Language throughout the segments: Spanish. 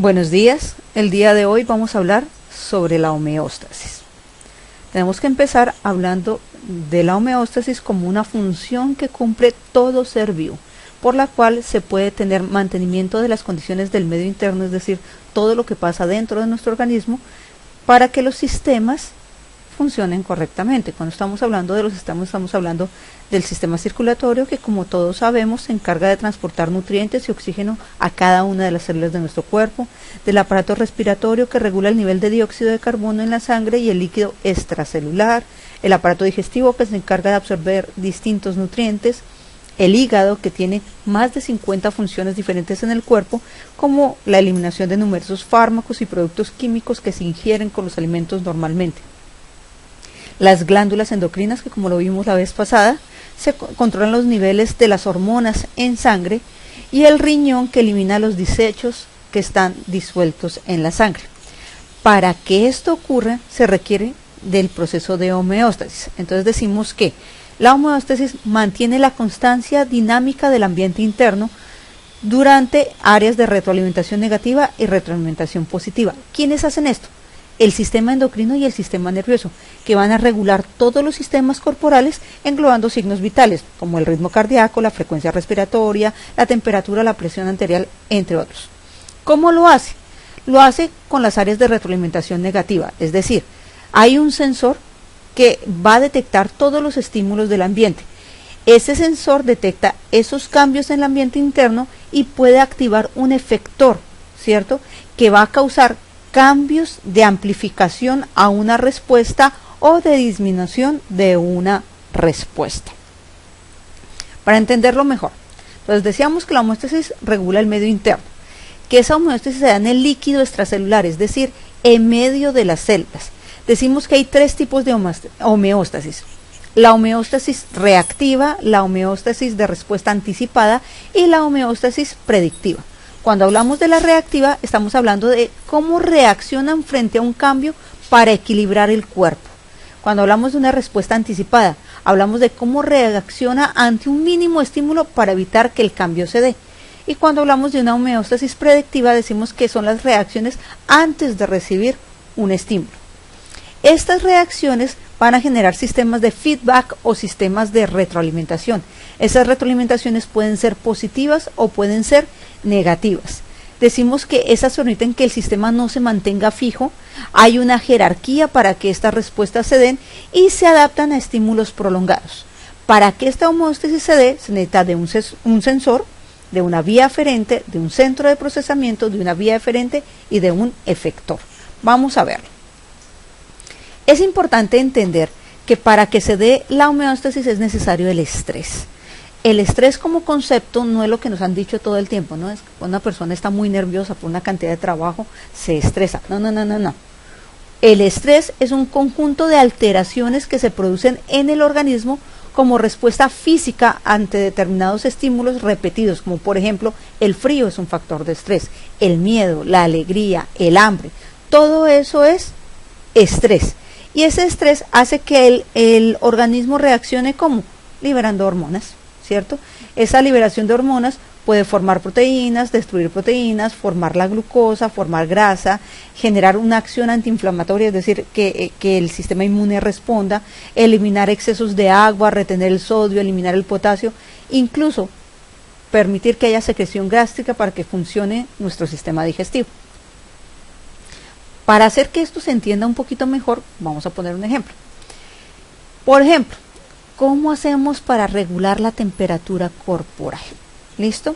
Buenos días, el día de hoy vamos a hablar sobre la homeostasis. Tenemos que empezar hablando de la homeostasis como una función que cumple todo ser vivo, por la cual se puede tener mantenimiento de las condiciones del medio interno, es decir, todo lo que pasa dentro de nuestro organismo, para que los sistemas funcionen correctamente. Cuando estamos hablando de los sistemas, estamos hablando del sistema circulatorio, que como todos sabemos se encarga de transportar nutrientes y oxígeno a cada una de las células de nuestro cuerpo, del aparato respiratorio, que regula el nivel de dióxido de carbono en la sangre y el líquido extracelular, el aparato digestivo, que se encarga de absorber distintos nutrientes, el hígado, que tiene más de 50 funciones diferentes en el cuerpo, como la eliminación de numerosos fármacos y productos químicos que se ingieren con los alimentos normalmente. Las glándulas endocrinas, que como lo vimos la vez pasada, se controlan los niveles de las hormonas en sangre, y el riñón, que elimina los desechos que están disueltos en la sangre. Para que esto ocurra se requiere del proceso de homeostasis. Entonces decimos que la homeostasis mantiene la constancia dinámica del ambiente interno durante áreas de retroalimentación negativa y retroalimentación positiva. ¿Quiénes hacen esto? El sistema endocrino y el sistema nervioso, que van a regular todos los sistemas corporales, englobando signos vitales como el ritmo cardíaco, la frecuencia respiratoria, la temperatura, la presión arterial, entre otros. ¿Cómo lo hace? Lo hace con las áreas de retroalimentación negativa, es decir, hay un sensor que va a detectar todos los estímulos del ambiente. Ese sensor detecta esos cambios en el ambiente interno y puede activar un efector, ¿cierto?, que va a causar cambios de amplificación a una respuesta o de disminución de una respuesta. Para entenderlo mejor, entonces decíamos que la homeostasis regula el medio interno, que esa homeostasis se da en el líquido extracelular, es decir, en medio de las células. Decimos que hay tres tipos de homeostasis: la homeostasis reactiva, la homeostasis de respuesta anticipada y la homeostasis predictiva. Cuando hablamos de la reactiva, estamos hablando de cómo reaccionan frente a un cambio para equilibrar el cuerpo. Cuando hablamos de una respuesta anticipada, hablamos de cómo reacciona ante un mínimo estímulo para evitar que el cambio se dé. Y cuando hablamos de una homeostasis predictiva, decimos que son las reacciones antes de recibir un estímulo. Estas reacciones van a generar sistemas de feedback o sistemas de retroalimentación. Esas retroalimentaciones pueden ser positivas o pueden ser negativas. Decimos que esas permiten que el sistema no se mantenga fijo, hay una jerarquía para que estas respuestas se den y se adaptan a estímulos prolongados. Para que esta homeostasis se dé, se necesita de un sensor, de una vía aferente, de un centro de procesamiento, de una vía eferente y de un efector. Vamos a verlo. Es importante entender que para que se dé la homeostasis es necesario el estrés. El estrés como concepto no es lo que nos han dicho todo el tiempo, ¿no? Es que cuando una persona está muy nerviosa por una cantidad de trabajo, se estresa. No. El estrés es un conjunto de alteraciones que se producen en el organismo como respuesta física ante determinados estímulos repetidos, como por ejemplo el frío es un factor de estrés, el miedo, la alegría, el hambre, todo eso es estrés. Y ese estrés hace que el organismo reaccione como liberando hormonas, ¿cierto? Esa liberación de hormonas puede formar proteínas, destruir proteínas, formar la glucosa, formar grasa, generar una acción antiinflamatoria, es decir, que el sistema inmune responda, eliminar excesos de agua, retener el sodio, eliminar el potasio, incluso permitir que haya secreción gástrica para que funcione nuestro sistema digestivo. Para hacer que esto se entienda un poquito mejor, vamos a poner un ejemplo. Por ejemplo, ¿cómo hacemos para regular la temperatura corporal? ¿Listo?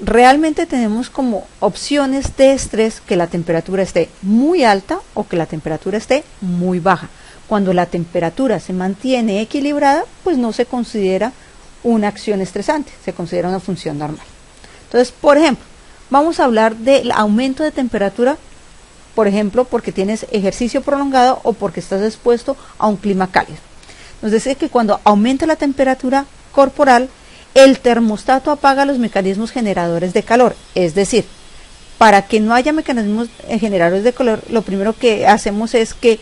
Realmente tenemos como opciones de estrés que la temperatura esté muy alta o que la temperatura esté muy baja. Cuando la temperatura se mantiene equilibrada, pues no se considera una acción estresante, se considera una función normal. Entonces, por ejemplo, vamos a hablar del aumento de temperatura, por ejemplo, porque tienes ejercicio prolongado o porque estás expuesto a un clima cálido. Nos dice que cuando aumenta la temperatura corporal, el termostato apaga los mecanismos generadores de calor. Es decir, para que no haya mecanismos generadores de calor, lo primero que hacemos es que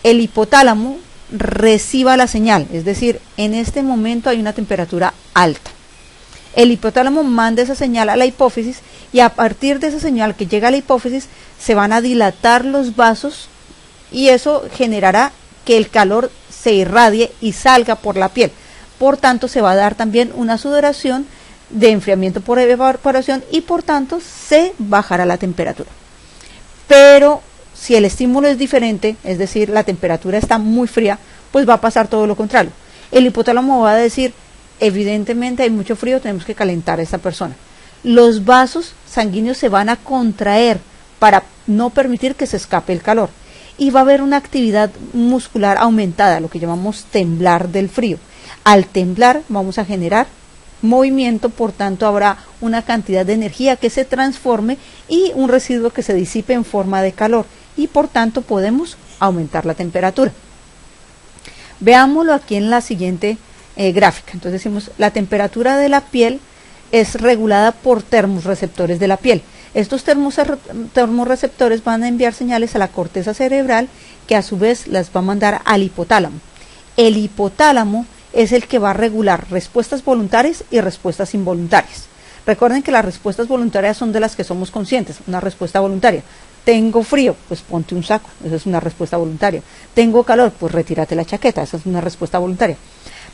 el hipotálamo reciba la señal. Es decir, en este momento hay una temperatura alta. El hipotálamo manda esa señal a la hipófisis y a partir de esa señal que llega a la hipófisis se van a dilatar los vasos y eso generará que el calor se irradie y salga por la piel. Por tanto, se va a dar también una sudoración de enfriamiento por evaporación y por tanto se bajará la temperatura. Pero si el estímulo es diferente, es decir, la temperatura está muy fría, pues va a pasar todo lo contrario. El hipotálamo va a decir, evidentemente hay mucho frío, tenemos que calentar a esta persona. Los vasos sanguíneos se van a contraer para no permitir que se escape el calor. Y va a haber una actividad muscular aumentada, lo que llamamos temblar del frío. Al temblar vamos a generar movimiento, por tanto habrá una cantidad de energía que se transforme y un residuo que se disipe en forma de calor y por tanto podemos aumentar la temperatura. Veámoslo aquí en la siguiente gráfica. Entonces decimos, la temperatura de la piel es regulada por termorreceptores de la piel. Estos termorreceptores van a enviar señales a la corteza cerebral que a su vez las va a mandar al hipotálamo. El hipotálamo es el que va a regular respuestas voluntarias y respuestas involuntarias. Recuerden que las respuestas voluntarias son de las que somos conscientes, una respuesta voluntaria. Tengo frío, pues ponte un saco, esa es una respuesta voluntaria. Tengo calor, pues retírate la chaqueta, esa es una respuesta voluntaria.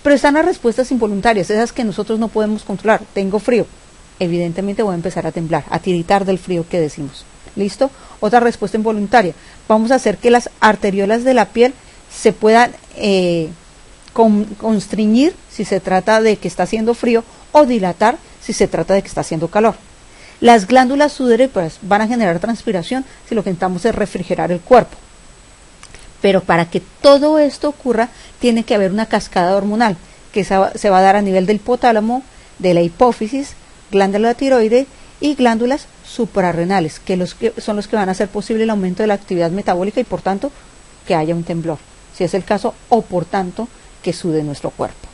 Pero están las respuestas involuntarias, esas que nosotros no podemos controlar. Tengo frío, evidentemente voy a empezar a temblar, a tiritar del frío que decimos. ¿Listo? Otra respuesta involuntaria. Vamos a hacer que las arteriolas de la piel se puedan constriñir si se trata de que está haciendo frío o dilatar si se trata de que está haciendo calor. Las glándulas sudoríparas van a generar transpiración si lo que intentamos es refrigerar el cuerpo. Pero para que todo esto ocurra tiene que haber una cascada hormonal que se va a dar a nivel del hipotálamo, de la hipófisis, glándula tiroide y glándulas suprarrenales, que son los que van a hacer posible el aumento de la actividad metabólica y por tanto que haya un temblor, si es el caso, o por tanto que sude nuestro cuerpo.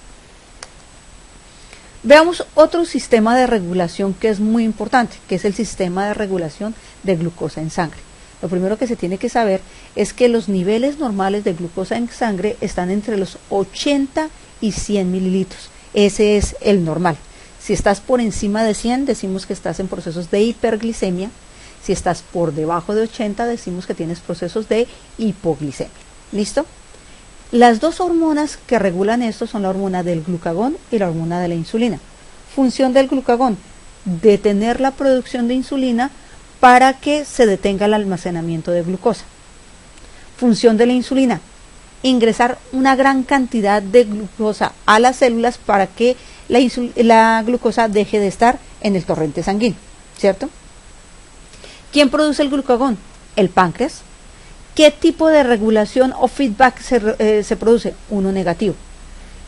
Veamos otro sistema de regulación que es muy importante, que es el sistema de regulación de glucosa en sangre. Lo primero que se tiene que saber es que los niveles normales de glucosa en sangre están entre los 80 y 100 mililitros. Ese es el normal. Si estás por encima de 100, decimos que estás en procesos de hiperglicemia. Si estás por debajo de 80, decimos que tienes procesos de hipoglicemia. ¿Listo? Las dos hormonas que regulan esto son la hormona del glucagón y la hormona de la insulina. Función del glucagón, detener la producción de insulina para que se detenga el almacenamiento de glucosa. Función de la insulina, ingresar una gran cantidad de glucosa a las células para que la glucosa deje de estar en el torrente sanguíneo, ¿cierto? ¿Quién produce el glucagón? El páncreas. ¿Qué tipo de regulación o feedback se produce? Uno negativo.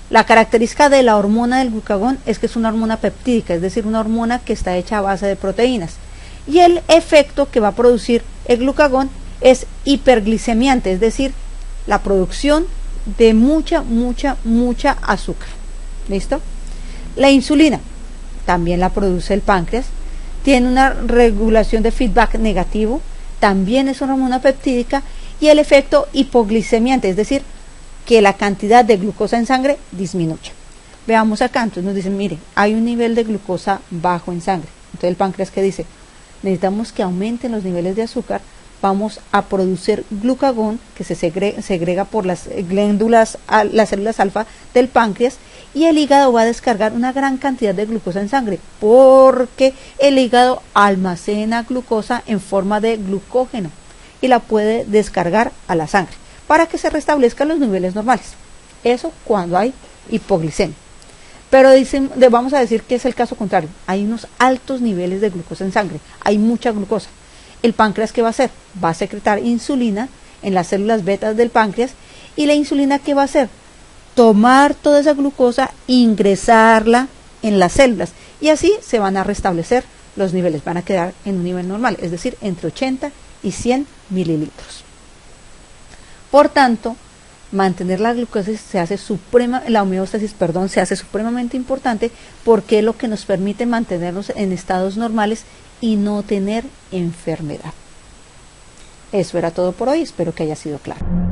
La característica de la hormona del glucagón es que es una hormona peptídica, es decir, una hormona que está hecha a base de proteínas. Y el efecto que va a producir el glucagón es hiperglicemiante, es decir, la producción de mucha azúcar. ¿Listo? La insulina también la produce el páncreas, tiene una regulación de feedback negativo, también es una hormona peptídica y el efecto hipoglicemiante, es decir, que la cantidad de glucosa en sangre disminuye. Veamos acá, entonces nos dicen, mire, hay un nivel de glucosa bajo en sangre. Entonces el páncreas, ¿qué dice? Necesitamos que aumenten los niveles de azúcar, vamos a producir glucagón que se segrega por las glándulas, las células alfa del páncreas, y el hígado va a descargar una gran cantidad de glucosa en sangre porque el hígado almacena glucosa en forma de glucógeno y la puede descargar a la sangre para que se restablezcan los niveles normales. Eso cuando hay hipoglicemia. Pero vamos a decir que es el caso contrario, hay unos altos niveles de glucosa en sangre, hay mucha glucosa. El páncreas, ¿qué va a hacer? Va a secretar insulina en las células betas del páncreas, y la insulina, ¿qué va a hacer? Tomar toda esa glucosa, ingresarla en las células, y así se van a restablecer los niveles, van a quedar en un nivel normal, es decir, entre 80 y 100 mililitros. Por tanto, mantener la glucosa la homeostasis se hace supremamente importante porque es lo que nos permite mantenernos en estados normales y no tener enfermedad. Eso era todo por hoy, espero que haya sido claro.